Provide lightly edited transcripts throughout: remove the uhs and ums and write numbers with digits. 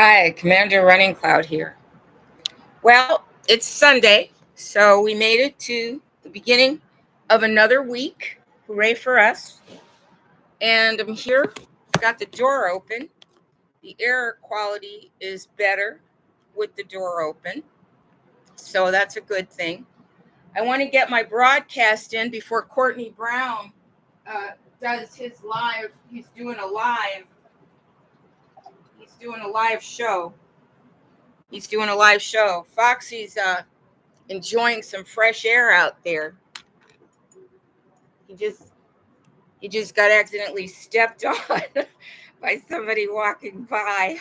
Hi, Commander Runningcloud here. Well, it's Sunday, so we made it to the beginning of another week. Hooray for us. And I'm here, got the door open. The air quality is better with the door open, so that's a good thing. I want to get my broadcast in before Courtney Brown does his live. He's doing a live. He's doing a live show. Foxy's enjoying some fresh air out there. He just got accidentally stepped on by somebody walking by.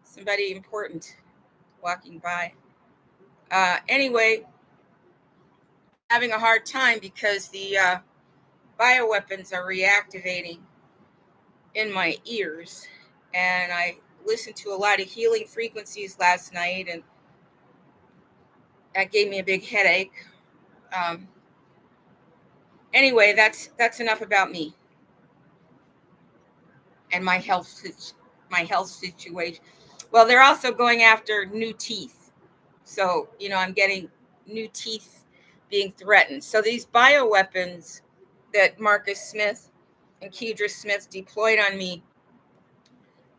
Somebody important walking by. Anyway, having a hard time because the bioweapons are reactivating in my ears, and I listened to a lot of healing frequencies last night, and that gave me a big headache. Anyway, that's enough about me and my health situation. Well, they're also going after new teeth. So, I'm getting new teeth being threatened. So these bioweapons that Marcus Smith and Kedra Smith deployed on me,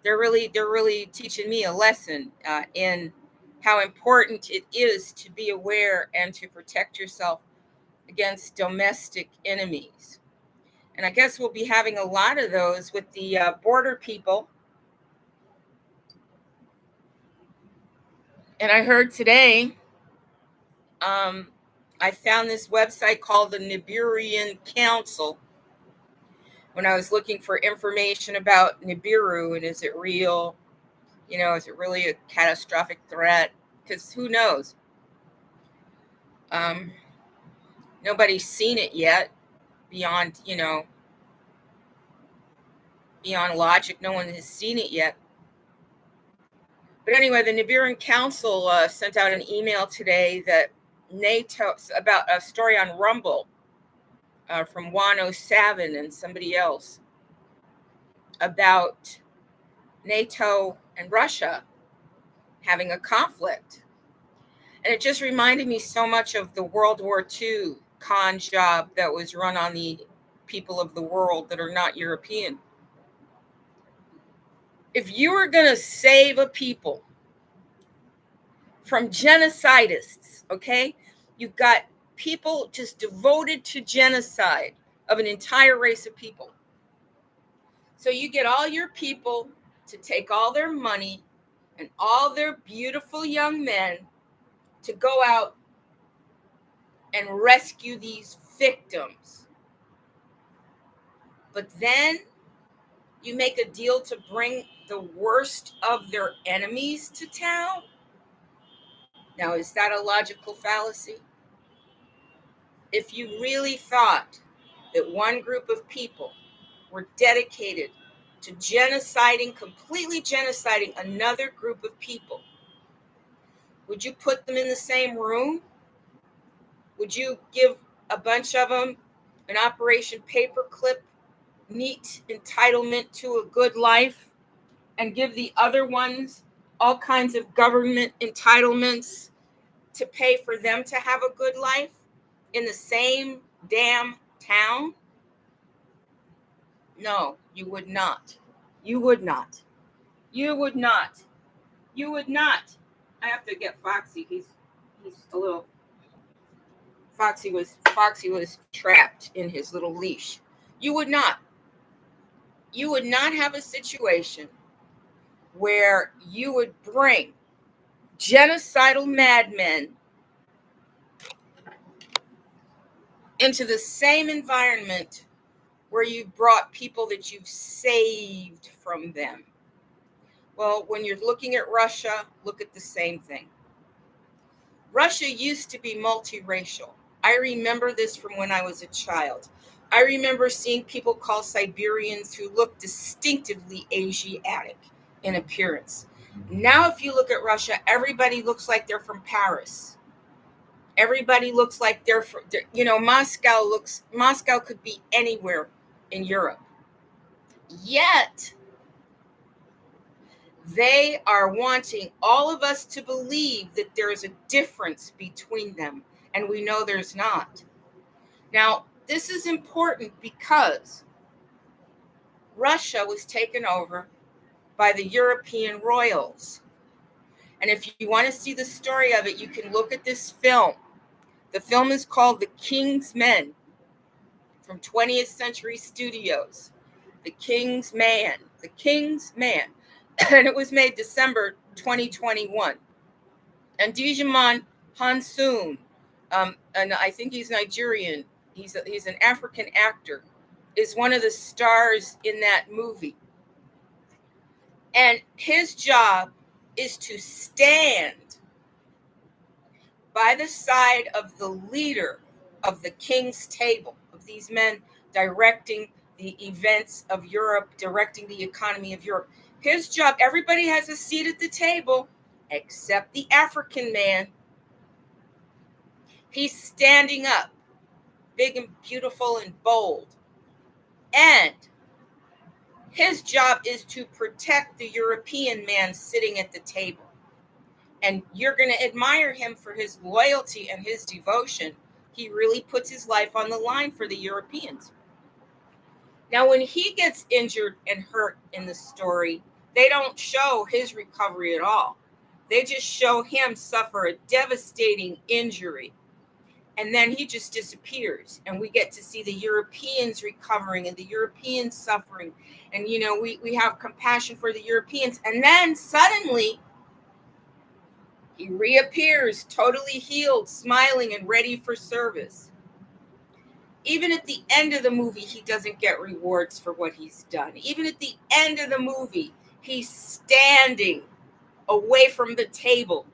they're really teaching me a lesson in how important it is to be aware and to protect yourself against domestic enemies. And I guess we'll be having a lot of those with the border people. And I heard today, I found this website called the Nibirian Council when I was looking for information about Nibiru and is it real? Is it really a catastrophic threat? Because who knows? Nobody's seen it yet beyond logic. No one has seen it yet. But anyway, the Nibirian Council sent out an email today that NATO, about a story on Rumble from 107 and somebody else about NATO and Russia having a conflict. And it just reminded me so much of the World War II con job that was run on the people of the world that are not European. If you were going to save a people from genocidists, okay, you've got people just devoted to genocide of an entire race of people. So you get all your people to take all their money and all their beautiful young men to go out and rescue these victims. But then you make a deal to bring the worst of their enemies to town. Now, is that a logical fallacy? If you really thought that one group of people were dedicated to completely genociding another group of people, would you put them in the same room? Would you give a bunch of them an Operation Paperclip, neat entitlement to a good life, and give the other ones all kinds of government entitlements to pay for them to have a good life in the same damn town? No, you would not. You would not. You would not. You would not. I have to get Foxy. He's a little. Foxy was trapped in his little leash. You would not. You would not have a situation where you would bring genocidal madmen into the same environment where you've brought people that you've saved from them. Well, when you're looking at Russia, look at the same thing. Russia used to be multiracial. I remember this from when I was a child. I remember seeing people called Siberians who looked distinctively Asiatic in appearance. Now, if you look at Russia, everybody looks like they're from Paris. Everybody looks like they're from, Moscow could be anywhere in Europe. Yet, They are wanting all of us to believe that there is a difference between them, and we know there's not. Now, this is important because Russia was taken over by the European royals. And if you want to see the story of it, you can look at this film. The film is called The King's Men from 20th Century Studios. The King's Man. The King's Man. And it was made December 2021. And Djimon Hansun, and I think he's Nigerian, he's an African actor, is one of the stars in that movie. And his job is to stand by the side of the leader of the king's table, of these men directing the events of Europe, directing the economy of Europe. His job, everybody has a seat at the table except the African man. He's standing up, big and beautiful and bold. And his job is to protect the European man sitting at the table. And you're going to admire him for his loyalty and his devotion. He really puts his life on the line for the Europeans. Now, when he gets injured and hurt in the story, they don't show his recovery at all. They just show him suffer a devastating injury. And then he just disappears. And we get to see the Europeans recovering and the Europeans suffering. And, you know, we have compassion for the Europeans. And then suddenly he reappears, totally healed, smiling, and ready for service. Even at the end of the movie, he doesn't get rewards for what he's done. Even at the end of the movie, he's standing away from the table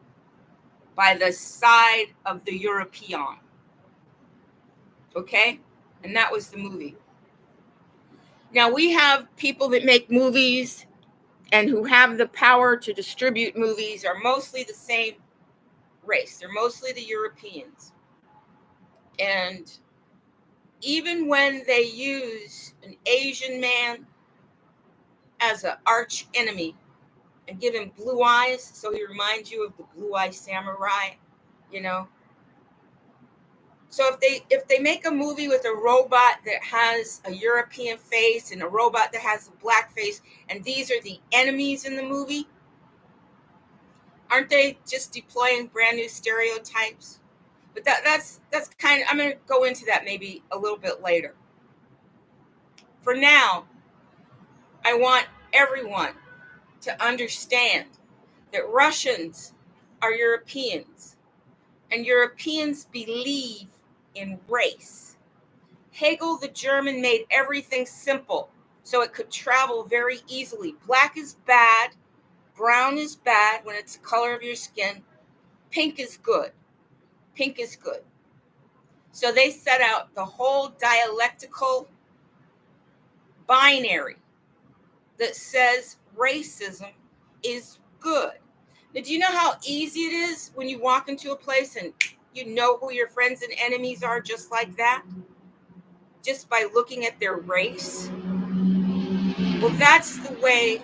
by the side of the European. Okay? And that was the movie. Now, we have people that make movies and who have the power to distribute movies are mostly the same race. They're mostly the Europeans. And even when they use an Asian man as an arch enemy and give him blue eyes, so he reminds you of the Blue-Eye Samurai, you know. So if they make a movie with a robot that has a European face and a robot that has a black face, and these are the enemies in the movie, aren't they just deploying brand new stereotypes? But that's kind of, I'm going to go into that maybe a little bit later. For now, I want everyone to understand that Russians are Europeans, and Europeans believe in race. Hegel, the German, made everything simple so it could travel very easily. Black is bad, brown is bad when it's the color of your skin, pink is good. Pink is good. So they set out the whole dialectical binary that says racism is good. Now, do you know how easy it is when you walk into a place and you know who your friends and enemies are just like that? Just by looking at their race? Well, that's the way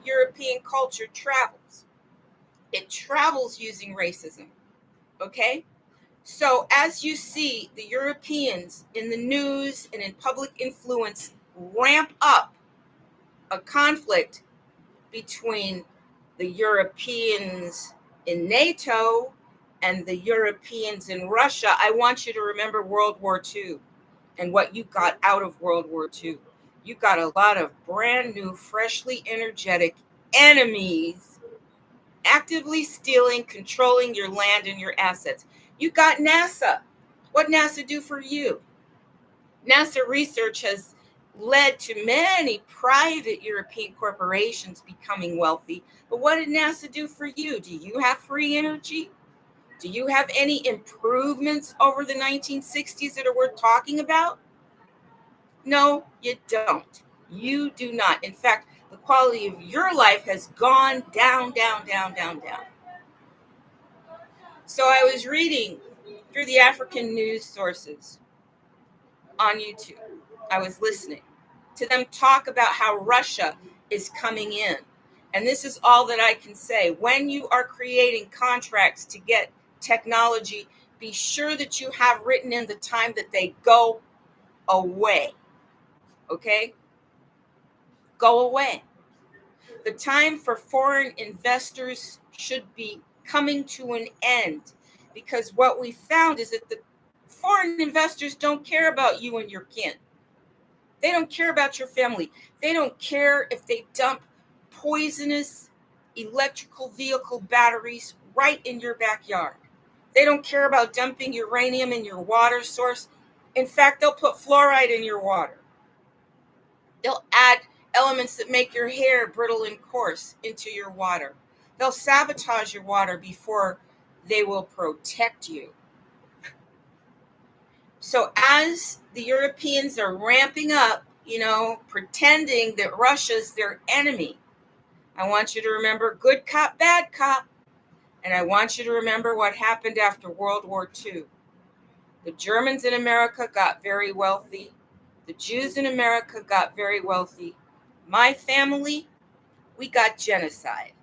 European culture travels. It travels using racism. Okay? So as you see the Europeans in the news and in public influence ramp up a conflict between the Europeans in NATO and the Europeans in Russia, I want you to remember World War II and what you got out of World War II. You got a lot of brand new, freshly energetic enemies actively stealing, controlling your land and your assets. You got NASA. What NASA do for you? NASA research has led to many private European corporations becoming wealthy. But what did NASA do for you? Do you have free energy? Do you have any improvements over the 1960s that are worth talking about? No, you don't. You do not. In fact, the quality of your life has gone down, down, down, down, down. So I was reading through the African news sources on YouTube. I was listening to them talk about how Russia is coming in And this is all that I can say. When you are creating contracts to get technology, be sure that you have written in the time that they go away. Okay? Go away. The time for foreign investors should be coming to an end, because what we found is that the foreign investors don't care about you and your kin. They don't care about your family. They don't care if they dump poisonous electrical vehicle batteries right in your backyard. They don't care about dumping uranium in your water source. In fact, they'll put fluoride in your water. They'll add elements that make your hair brittle and coarse into your water. They'll sabotage your water before they will protect you. So as the Europeans are ramping up, pretending that Russia's their enemy, I want you to remember good cop, bad cop. And I want you to remember what happened after World War II. The Germans in America got very wealthy. The Jews in America got very wealthy. My family, we got genocide.